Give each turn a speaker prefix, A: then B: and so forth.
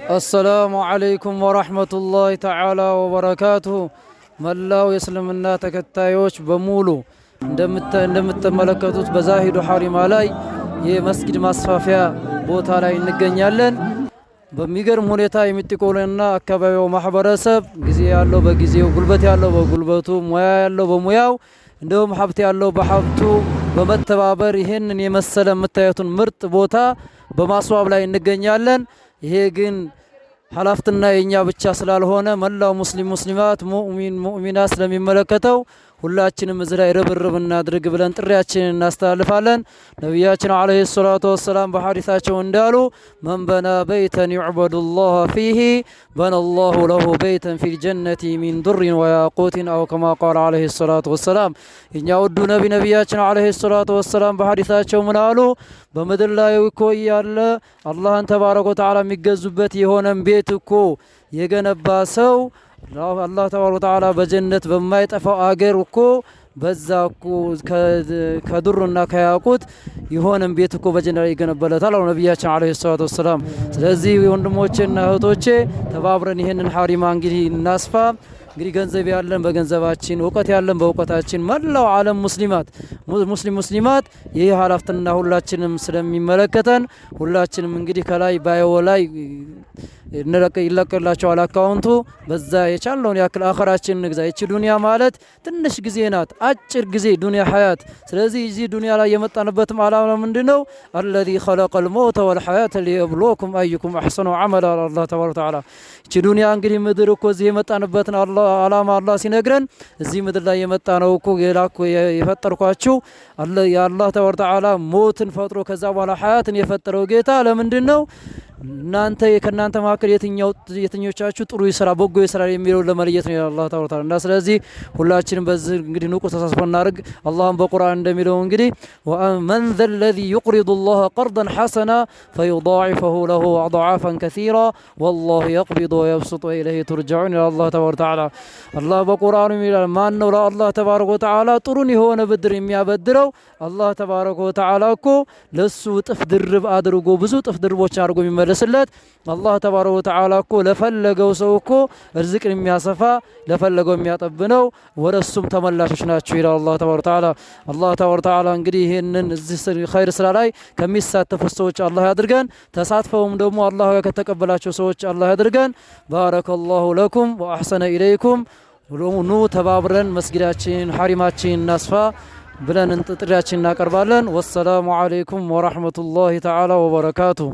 A: السلام عليكم ورحمة الله تعالى وبركاته መላው የእስልምና ተከታዮች በሙሉ እንደምትመለከቱት በዛሂዱ ሐሪማ ላይ የመስጊድ ማስፋፊያ ቦታ ላይ እንገኛለን። በሚገርም ሁኔታ የሚጥቆለና አካባቢው ማህበረሰብ ጊዜ ያለው በጊዜው፣ ጉልበት ያለው በጉልበቱ፣ ሙያ ያለው በሙያው፣ እንደውም ሀብት ያለው በሀብቱ በመተባበር ይሄንን የመሰለ የምታዩትን ምርጥ ቦታ በማስዋብ ላይ እንገኛለን። ይሄ ግን ሐላፍትና የኛ ብቻ ስላልሆነ መላው ሙስሊም ሙስሊማት ሙእሚን ሙእሚናት ስለሚመለከተው ሁላችንም እዚህ ላይ ርብርብ እናድርግ ብለን ጥሪያችንን እናስተላልፋለን። ነቢያችን አለይሂ ሰላቱ ወሰላም በሐዲሳቸው እንዳሉ መን በና በይተን ይዕበዱላህ ፊሂ በነላሁ ለሁ በይተን ፊል ጀነቲ ሚን ዱሪን ወያቁቲን አው ከማ ቃለ አለይሂ ሰላቱ ወሰላም። እኛ ውዱ ነቢያችን አለይሂ ሰላቱ ወሰላም በሐዲሳቸው ምን አሉ? በምድር ላይ እኮ ያለ አላህን ተባረከ ወተዓላ የሚገዙበት የሆነን ቤት እኮ የገነባ ሰው አላህ ተባረከ ወተዓላ በጀነት በማይጠፋው አገር እኮ በዛ እኮ ከዱርና ከያቁት የሆነን ቤት እኮ በጀነት ላይ ይገነበለታል አሉ ነቢያችን አለይሂ ሰላቱ ወሰላም። ስለዚህ ወንድሞቼና እህቶቼ ተባብረን ይሄንን ሐሪማ እንግዲህ እናስፋ። እንግዲህ ገንዘብ ያለን በገንዘባችን፣ እውቀት ያለን በእውቀታችን መላው ዓለም ሙስሊማት ይህ ሐላፍትና ሁላችንም ስለሚመለከተን ሁላችንም እንግዲህ ከላይ ባዮ ላይ ይለቀላቸዋል አካውንቱ። በዛ የቻለውን ያክል አኸራችንን እንግዛ። ይቺ ዱንያ ማለት ትንሽ ጊዜ ናት፣ አጭር ጊዜ ዱንያ ሐያት። ስለዚህ እዚህ ዱንያ ላይ የመጣንበትም ዓላማ ምንድነው? አለዚ ኸለቀል መውተ ወልሐያተ ሊየብሉወኩም አዩኩም አሕሰኑ ዐመላ አላህ ተባረከ ወተዓላ። ይቺ ዱንያ እንግዲህ ምድር እኮ እዚህ የመጣንበትን ዓላማ አላህ ሲነግረን እዚህ ምድር ላይ የመጣ ነው እኮ የፈጠርኳችሁ የአላህ ተባረከ ወተዓላ ሞትን ፈጥሮ ከዛ በኋላ ሐያትን የፈጠረው ጌታ ለምንድን ነው? እናንተ ከናንተ መካከል የትኞቻችሁ ጥሩ ይሰራ በጎ ይሰራ የሚለው ለመለየት ነው አላህ ተባረከ እና ስለዚህ ሁላችንም በዚህ እንግዲህ ንቁ ተሳስቦ እናርግ። አላህም በቁርአን እንደሚለው እንግዲህ ወመን ذا الذي يقرض الله قرضا حسنا فيضاعفه له اضعافا كثيرا والله يقبض ويبسط اليه ترجعون الى الله تبارك وتعالى። አላህ በቁርአኑ ይላል ማን ነው ለአላህ ተባረከ ወተዓላ ጥሩን የሆነ ብድር የሚያበድረው? አላህ ተባረከ ወተዓላ እኮ ለሱ ጥፍ ድርብ አድርጎ ብዙ ጥፍ ድርቦችን አድርጎ ለስለት አላህ ተባረከ ወተዓላ እኮ ለፈለገው ሰው እኮ ርዝቅን የሚያሰፋ ለፈለገው የሚያጠብነው ወረሱም ተመላሾች ናቸው ይላል አላህ ተባረከ ወተዓላ። አላህ ተባረከ ወተዓላ እንግዲህ ይሄንን እዚህ ኸይር ስራ ላይ ከሚሳተፉ ሰዎች አላህ ያድርገን። ተሳትፈውም ደግሞ አላህ ከተቀበላቸው ሰዎች አላህ ያድርገን። ባረከላሁ ለኩም ወአሕሰነ ኢለይኩም። ኑ ተባብረን መስጊዳችን ሐሪማችን እናስፋ ብለን ጥሪያችን እናቀርባለን። ወሰላሙ አለይኩም ወራህመቱላሂ ተዓላ ወበረካቱሁ።